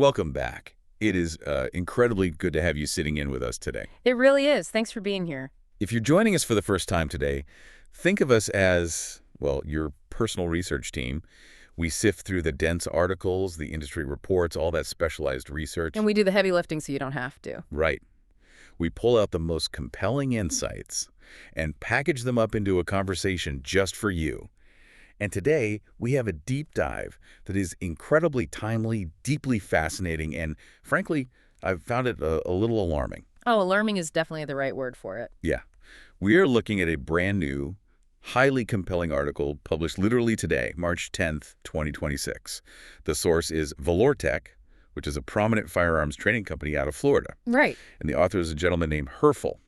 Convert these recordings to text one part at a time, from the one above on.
Welcome back. It is incredibly good to have you sitting in with us today. It really is. Thanks for being here. If you're joining us for the first time today, think of us as, well, your personal research team. We sift through the dense articles, the industry reports, all that specialized research. And we do the heavy lifting so you don't have to. Right. We pull out the most compelling insights and package them up into a conversation just for you. And today, we have a deep dive that is incredibly timely, deeply fascinating, and frankly, I've found it a little alarming. Oh, alarming is definitely the right word for it. Yeah. We are looking at a brand new, highly compelling article published literally today, March 10th, 2026. The source is Valortech, which is a prominent firearms training company out of Florida. Right. And the author is a gentleman named Herfel.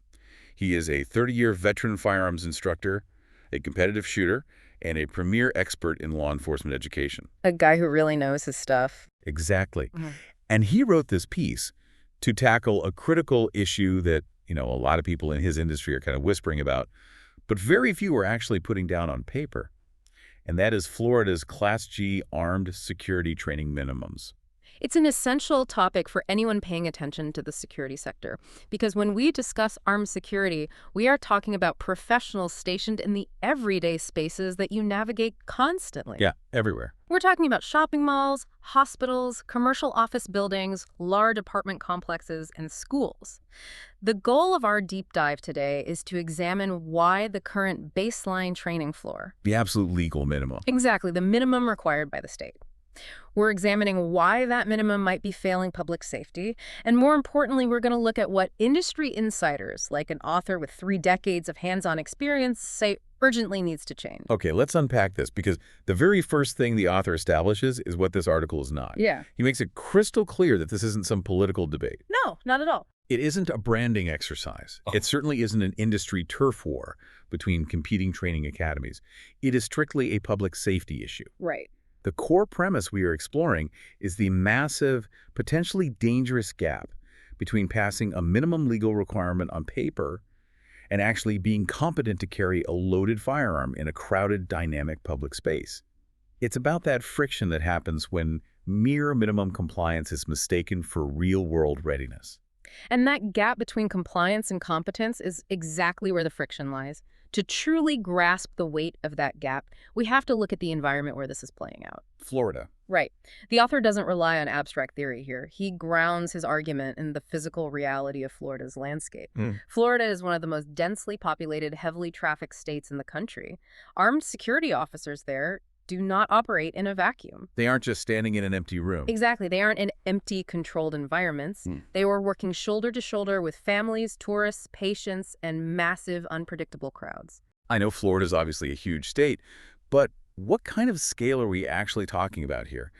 He is a 30-year veteran firearms instructor, a competitive shooter, and a premier expert in law enforcement education. A guy who really knows his stuff. Exactly. And he wrote this piece to tackle a critical issue that, a lot of people in his industry are kind of whispering about, but very few are actually putting down on paper. And that is Florida's Class G armed security training minimums. It's an essential topic for anyone paying attention to the security sector, because when we discuss armed security, we are talking about professionals stationed in the everyday spaces that you navigate constantly. Yeah, everywhere. We're talking about shopping malls, hospitals, commercial office buildings, large apartment complexes, and schools. The goal of our deep dive today is to examine why the current baseline training floor, The absolute legal minimum. exactly the minimum required by the state. We're examining why that minimum might be failing public safety, and more importantly, we're going to look at what industry insiders, like an author with 3 decades of hands-on experience, say urgently needs to change. Okay, let's unpack this, because the very first thing the author establishes is what this article is not. Yeah. He makes it crystal clear that this isn't some political debate. No, not at all. It isn't a branding exercise. It certainly isn't an industry turf war between competing training academies. It is strictly a public safety issue. Right. The core premise we are exploring is the massive, potentially dangerous gap between passing a minimum legal requirement on paper and actually being competent to carry a loaded firearm in a crowded, dynamic public space. It's about that friction that happens when mere minimum compliance is mistaken for real-world readiness. And that gap between compliance and competence is exactly where the friction lies. To truly grasp the weight of that gap, we have to look at the environment where this is playing out. Florida. Right. The author doesn't rely on abstract theory here. He grounds his argument in the physical reality of Florida's landscape. Florida is one of the most densely populated, heavily trafficked states in the country. Armed security officers there do not operate in a vacuum. They aren't just standing in an empty room. Exactly. They aren't in empty, controlled environments. They were working shoulder to shoulder with families, tourists, patients, and massive, unpredictable crowds. I know Florida's obviously a huge state, but what kind of scale are we actually talking about here?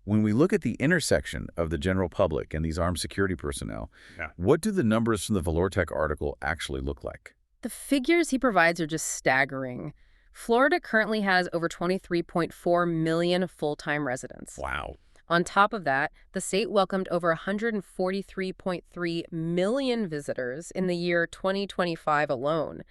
When we look at the intersection of the general public and these armed security personnel, what do the numbers from the Valortech article actually look like? The figures he provides are just staggering. Florida currently has over 23.4 million full-time residents. Wow. On top of that, the state welcomed over 143.3 million visitors in the year 2025 alone.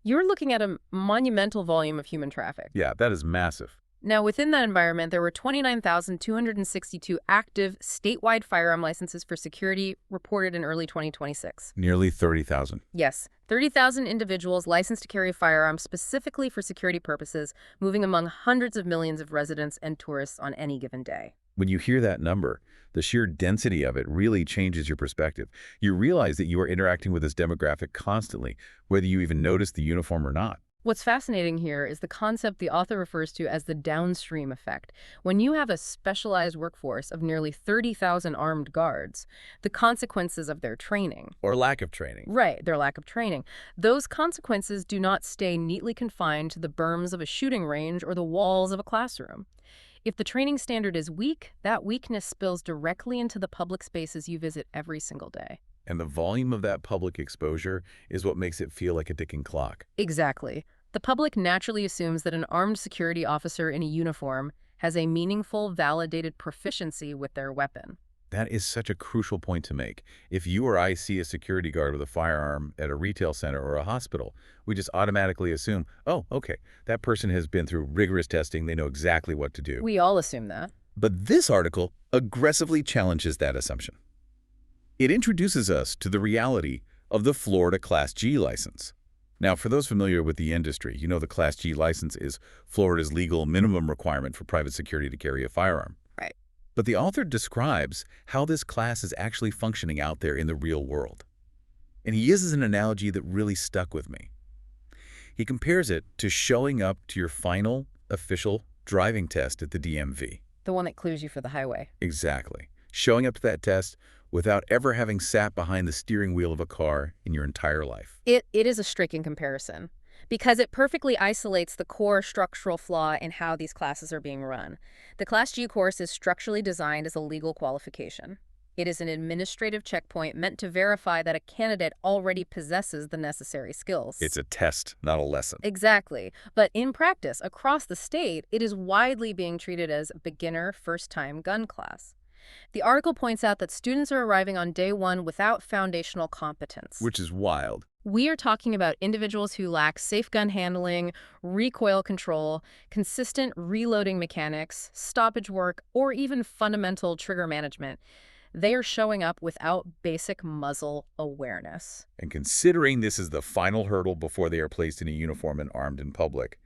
You're looking at a monumental volume of human traffic. Yeah, that is massive. Now, within that environment, there were 29,262 active statewide firearm licenses for security reported in early 2026. Nearly 30,000. Yes, 30,000 individuals licensed to carry firearms specifically for security purposes, moving among hundreds of millions of residents and tourists on any given day. When you hear that number, the sheer density of it really changes your perspective. You realize that you are interacting with this demographic constantly, whether you even notice the uniform or not. What's fascinating here is the concept the author refers to as the downstream effect. When you have a specialized workforce of nearly 30,000 armed guards, the consequences of their training, Or lack of training. right, their lack of training, those consequences do not stay neatly confined to the berms of a shooting range or the walls of a classroom. If the training standard is weak, that weakness spills directly into the public spaces you visit every single day. And the volume of that public exposure is what makes it feel like a ticking clock. Exactly. The public naturally assumes that an armed security officer in a uniform has a meaningful, validated proficiency with their weapon. That is such a crucial point to make. If you or I see a security guard with a firearm at a retail center or a hospital, we just automatically assume, oh, okay, that person has been through rigorous testing. They know exactly what to do. We all assume that. But this article aggressively challenges that assumption. It introduces us to the reality of the Florida Class G license. Now, for those familiar with the industry, you know the Class G license is Florida's legal minimum requirement for private security to carry a firearm. Right. But the author describes how this class is actually functioning out there in the real world. And he uses an analogy that really stuck with me. He compares it to showing up to your final official driving test at the DMV. The one that clears you for the highway. Exactly. Showing up to that test without ever having sat behind the steering wheel of a car in your entire life. It is a striking comparison because it perfectly isolates the core structural flaw in how these classes are being run. The Class G course is structurally designed as a legal qualification. It is an administrative checkpoint meant to verify that a candidate already possesses the necessary skills. It's a test, not a lesson. Exactly. But in practice, across the state, it is widely being treated as a beginner first-time gun class. The article points out that students are arriving on day one without foundational competence. Which is wild. We are talking about individuals who lack safe gun handling, recoil control, consistent reloading mechanics, stoppage work, or even fundamental trigger management. They are showing up without basic muzzle awareness. And considering this is the final hurdle before they are placed in a uniform and armed in public,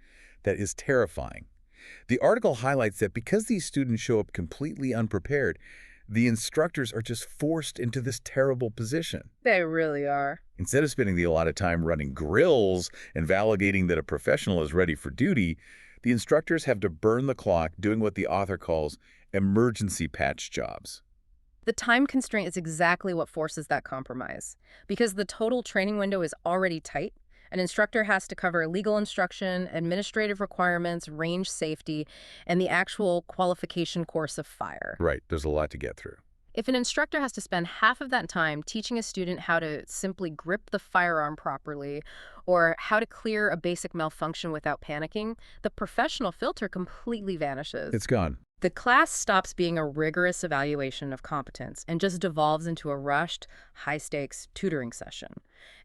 that is terrifying. The article highlights that because these students show up completely unprepared, the instructors are just forced into this terrible position. They really are. Instead of spending the allotted time running drills and validating that a professional is ready for duty, the instructors have to burn the clock doing what the author calls emergency patch jobs. The time constraint is exactly what forces that compromise. Because the total training window is already tight, an instructor has to cover legal instruction, administrative requirements, range safety, and the actual qualification course of fire. Right, there's a lot to get through. If an instructor has to spend half of that time teaching a student how to simply grip the firearm properly or how to clear a basic malfunction without panicking, the professional filter completely vanishes. It's gone. The class stops being a rigorous evaluation of competence and just devolves into a rushed, high-stakes tutoring session.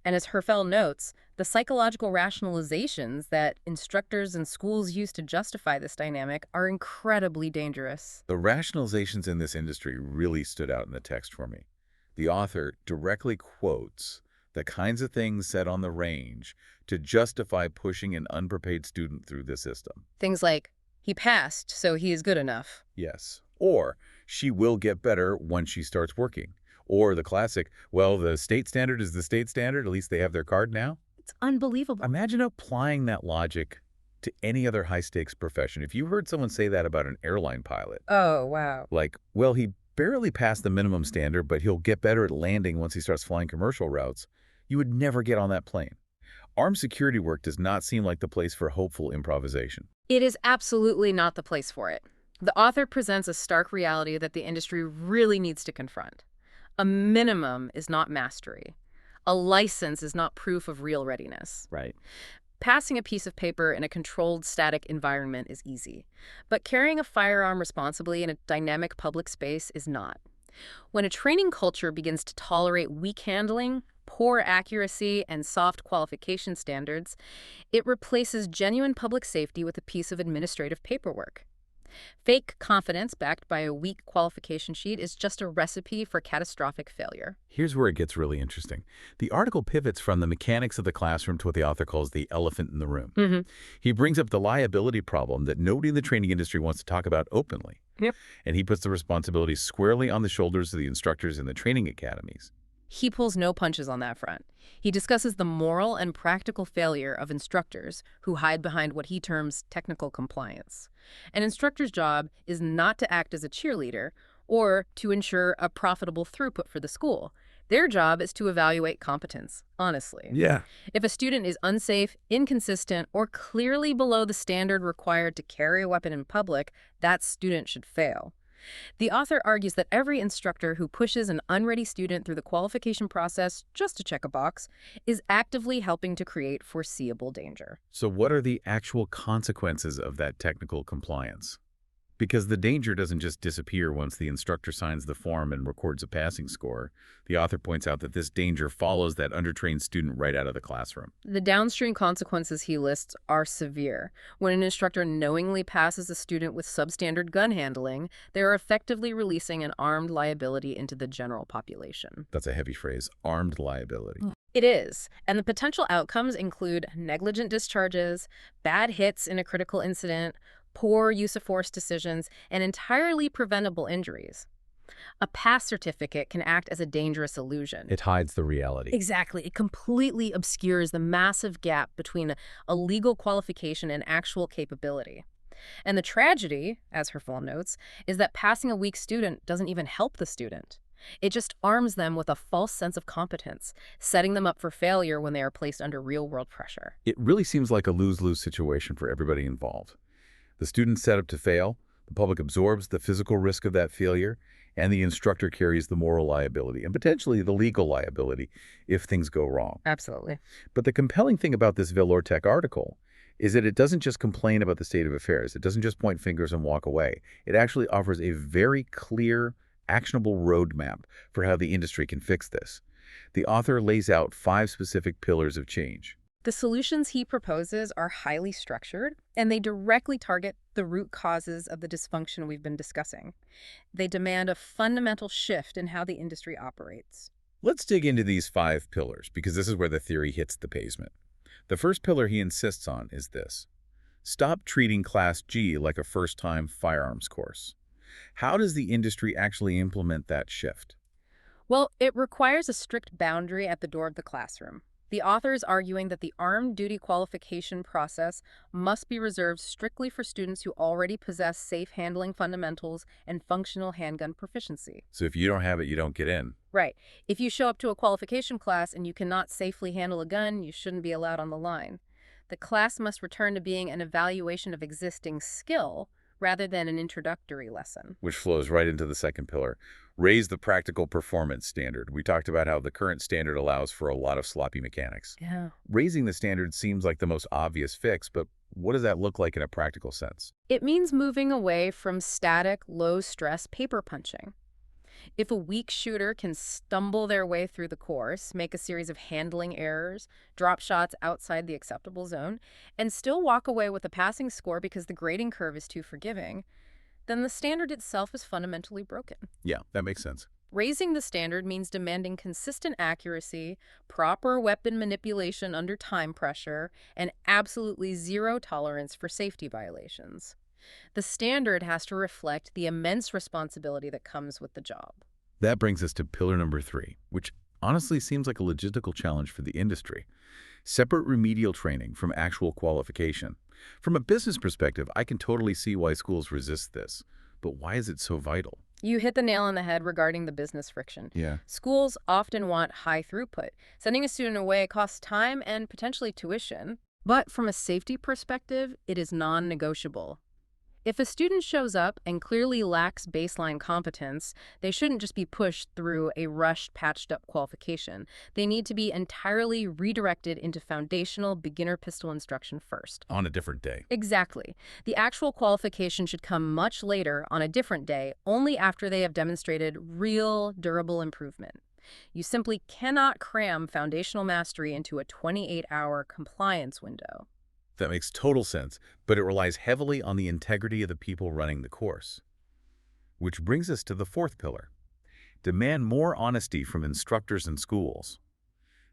And as Herfel notes, the psychological rationalizations that instructors and schools use to justify this dynamic are incredibly dangerous. The rationalizations in this industry really stood out in the text for me. The author directly quotes the kinds of things said on the range to justify pushing an unprepared student through the system. Things like, he passed, so he is good enough. Yes. Or, she will get better once she starts working. Or the classic, well, the state standard is the state standard, at least they have their card now. It's unbelievable. Imagine applying that logic to any other high-stakes profession. If you heard someone say that about an airline pilot. Oh, wow. Like, well, he barely passed the minimum standard, but he'll get better at landing once he starts flying commercial routes. You would never get on that plane. Armed security work does not seem like the place for hopeful improvisation. It is absolutely not the place for it. The author presents a stark reality that the industry really needs to confront. A minimum is not mastery. A license is not proof of real readiness. Right. Passing a piece of paper in a controlled, static environment is easy. But carrying a firearm responsibly in a dynamic public space is not. When a training culture begins to tolerate weak handling, poor accuracy, and soft qualification standards, it replaces genuine public safety with a piece of administrative paperwork. Fake confidence backed by a weak qualification sheet is just a recipe for catastrophic failure. Here's where it gets really interesting. The article pivots from the mechanics of the classroom to what the author calls the elephant in the room. He brings up the liability problem that nobody in the training industry wants to talk about openly. Yep. And he puts the responsibility squarely on the shoulders of the instructors in the training academies. He pulls no punches on that front. He discusses the moral and practical failure of instructors who hide behind what he terms technical compliance. An instructor's job is not to act as a cheerleader or to ensure a profitable throughput for the school. Their job is to evaluate competence, honestly. Yeah. If a student is unsafe, inconsistent, or clearly below the standard required to carry a weapon in public, that student should fail. The author argues that every instructor who pushes an unready student through the qualification process just to check a box is actively helping to create foreseeable danger. So what are the actual consequences of that technical compliance? Because the danger doesn't just disappear once the instructor signs the form and records a passing score. The author points out that this danger follows that undertrained student right out of the classroom. The downstream consequences he lists are severe. When an instructor knowingly passes a student with substandard gun handling, they are effectively releasing an armed liability into the general population. That's a heavy phrase, armed liability. It is, and the potential outcomes include negligent discharges, bad hits in a critical incident, poor use of force decisions, and entirely preventable injuries. A pass certificate can act as a dangerous illusion. It hides the reality. Exactly. It completely obscures the massive gap between a legal qualification and actual capability. And the tragedy, as Herfel notes, is that passing a weak student doesn't even help the student. It just arms them with a false sense of competence, setting them up for failure when they are placed under real-world pressure. It really seems like a lose-lose situation for everybody involved. The student's set up to fail, the public absorbs the physical risk of that failure, and the instructor carries the moral liability and potentially the legal liability if things go wrong. Absolutely. But the compelling thing about this Valortech article is that it doesn't just complain about the state of affairs. It doesn't just point fingers and walk away. It actually offers a very clear, actionable roadmap for how the industry can fix this. The author lays out 5 specific pillars of change. The solutions he proposes are highly structured, and they directly target the root causes of the dysfunction we've been discussing. They demand a fundamental shift in how the industry operates. Let's dig into these 5 pillars, because this is where the theory hits the pavement. The first pillar he insists on is this: stop treating Class G like a first-time firearms course. How does the industry actually implement that shift? Well, it requires a strict boundary at the door of the classroom. The author is arguing that the armed duty qualification process must be reserved strictly for students who already possess safe handling fundamentals and functional handgun proficiency. So if you don't have it, you don't get in. Right. If you show up to a qualification class and you cannot safely handle a gun, you shouldn't be allowed on the line. The class must return to being an evaluation of existing skill rather than an introductory lesson. Which flows right into the second pillar. Raise the practical performance standard. We talked about how the current standard allows for a lot of sloppy mechanics. Yeah. Raising the standard seems like the most obvious fix, but what does that look like in a practical sense? It means moving away from static, low-stress paper punching. If a weak shooter can stumble their way through the course, make a series of handling errors, drop shots outside the acceptable zone, and still walk away with a passing score because the grading curve is too forgiving, then the standard itself is fundamentally broken. Yeah, that makes sense. Raising the standard means demanding consistent accuracy, proper weapon manipulation under time pressure, and absolutely zero tolerance for safety violations. The standard has to reflect the immense responsibility that comes with the job. That brings us to pillar number 3, which honestly seems like a logistical challenge for the industry. Separate remedial training from actual qualification. From a business perspective, I can totally see why schools resist this. But why is it so vital? You hit the nail on the head regarding the business friction. Yeah. Schools often want high throughput. Sending a student away costs time and potentially tuition. But from a safety perspective, it is non-negotiable. If a student shows up and clearly lacks baseline competence, they shouldn't just be pushed through a rushed, patched-up qualification. They need to be entirely redirected into foundational beginner pistol instruction first. On a different day. Exactly. The actual qualification should come much later, on a different day, only after they have demonstrated real, durable improvement. You simply cannot cram foundational mastery into a 28-hour compliance window. That makes total sense, but it relies heavily on the integrity of the people running the course. Which brings us to the fourth pillar. Demand more honesty from instructors and schools.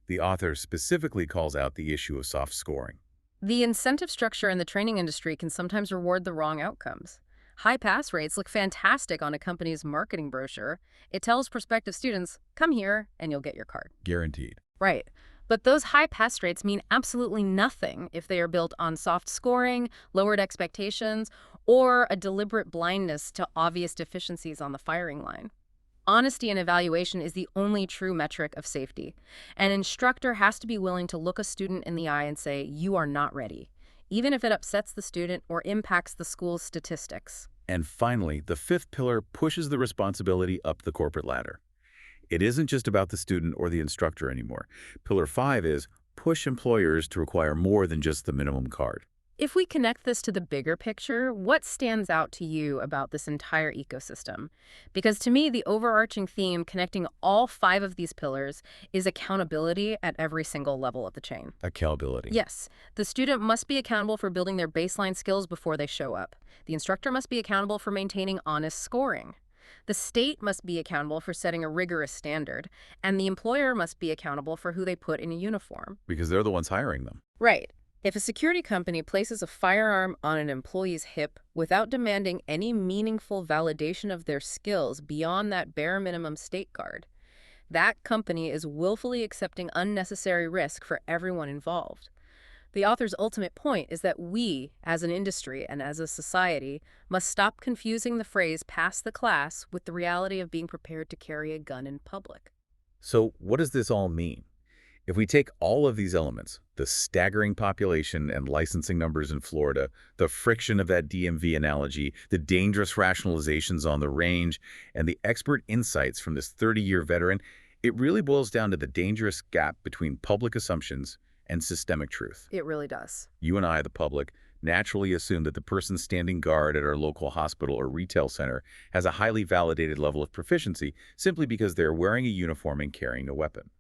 The author specifically calls out the issue of soft scoring. The incentive structure in the training industry can sometimes reward the wrong outcomes. High pass rates look fantastic on a company's marketing brochure. It tells prospective students, come here and you'll get your card. Guaranteed. Right. But those high pass rates mean absolutely nothing if they are built on soft scoring, lowered expectations, or a deliberate blindness to obvious deficiencies on the firing line. Honesty in evaluation is the only true metric of safety. An instructor has to be willing to look a student in the eye and say, you are not ready, even if it upsets the student or impacts the school's statistics. And finally, the fifth pillar pushes the responsibility up the corporate ladder. It isn't just about the student or the instructor anymore. Pillar 5 is push employers to require more than just the minimum card. If we connect this to the bigger picture, what stands out to you about this entire ecosystem? Because to me, the overarching theme connecting all 5 of these pillars is accountability at every single level of the chain. Accountability. Yes, the student must be accountable for building their baseline skills before they show up. The instructor must be accountable for maintaining honest scoring. The state must be accountable for setting a rigorous standard, and the employer must be accountable for who they put in a uniform. Because they're the ones hiring them. Right. If a security company places a firearm on an employee's hip without demanding any meaningful validation of their skills beyond that bare minimum state guard, that company is willfully accepting unnecessary risk for everyone involved. The author's ultimate point is that we, as an industry and as a society, must stop confusing the phrase pass the class with the reality of being prepared to carry a gun in public. So what does this all mean? If we take all of these elements, the staggering population and licensing numbers in Florida, the friction of that DMV analogy, the dangerous rationalizations on the range, and the expert insights from this 30-year veteran, it really boils down to the dangerous gap between public assumptions and systemic truth. It really does. You and I, the public, naturally assume that the person standing guard at our local hospital or retail center has a highly validated level of proficiency simply because they're wearing a uniform and carrying a weapon.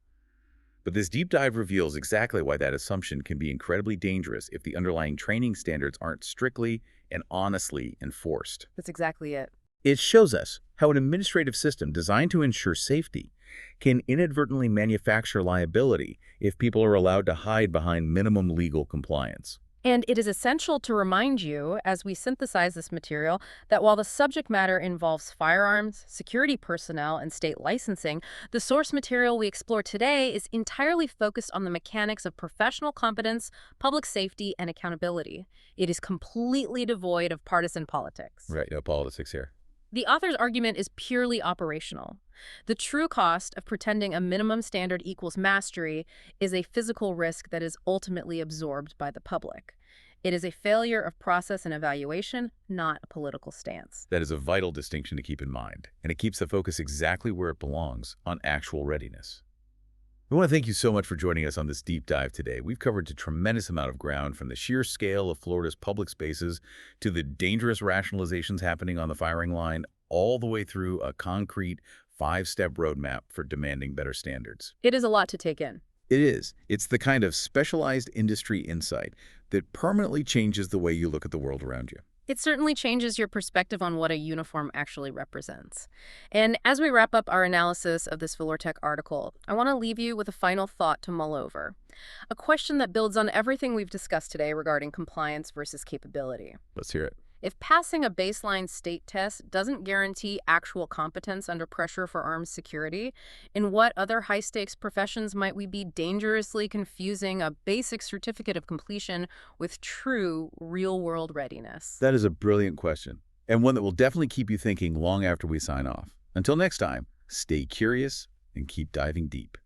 But this deep dive reveals exactly why that assumption can be incredibly dangerous if the underlying training standards aren't strictly and honestly enforced. That's exactly it. It shows us how an administrative system designed to ensure safety can inadvertently manufacture liability if people are allowed to hide behind minimum legal compliance. And it is essential to remind you, as we synthesize this material, that while the subject matter involves firearms, security personnel, and state licensing, the source material we explore today is entirely focused on the mechanics of professional competence, public safety, and accountability. It is completely devoid of partisan politics. Right, no politics here. The author's argument is purely operational. The true cost of pretending a minimum standard equals mastery is a physical risk that is ultimately absorbed by the public. It is a failure of process and evaluation, not a political stance. That is a vital distinction to keep in mind, and it keeps the focus exactly where it belongs, on actual readiness. We want to thank you so much for joining us on this deep dive today. We've covered a tremendous amount of ground, from the sheer scale of Florida's public spaces to the dangerous rationalizations happening on the firing line, all the way through a concrete 5-step roadmap for demanding better standards. It is a lot to take in. It is. It's the kind of specialized industry insight that permanently changes the way you look at the world around you. It certainly changes your perspective on what a uniform actually represents. And as we wrap up our analysis of this VelourTech article, I want to leave you with a final thought to mull over. A question that builds on everything we've discussed today regarding compliance versus capability. Let's hear it. If passing a baseline state test doesn't guarantee actual competence under pressure for armed security, in what other high-stakes professions might we be dangerously confusing a basic certificate of completion with true real-world readiness? That is a brilliant question, and one that will definitely keep you thinking long after we sign off. Until next time, stay curious and keep diving deep.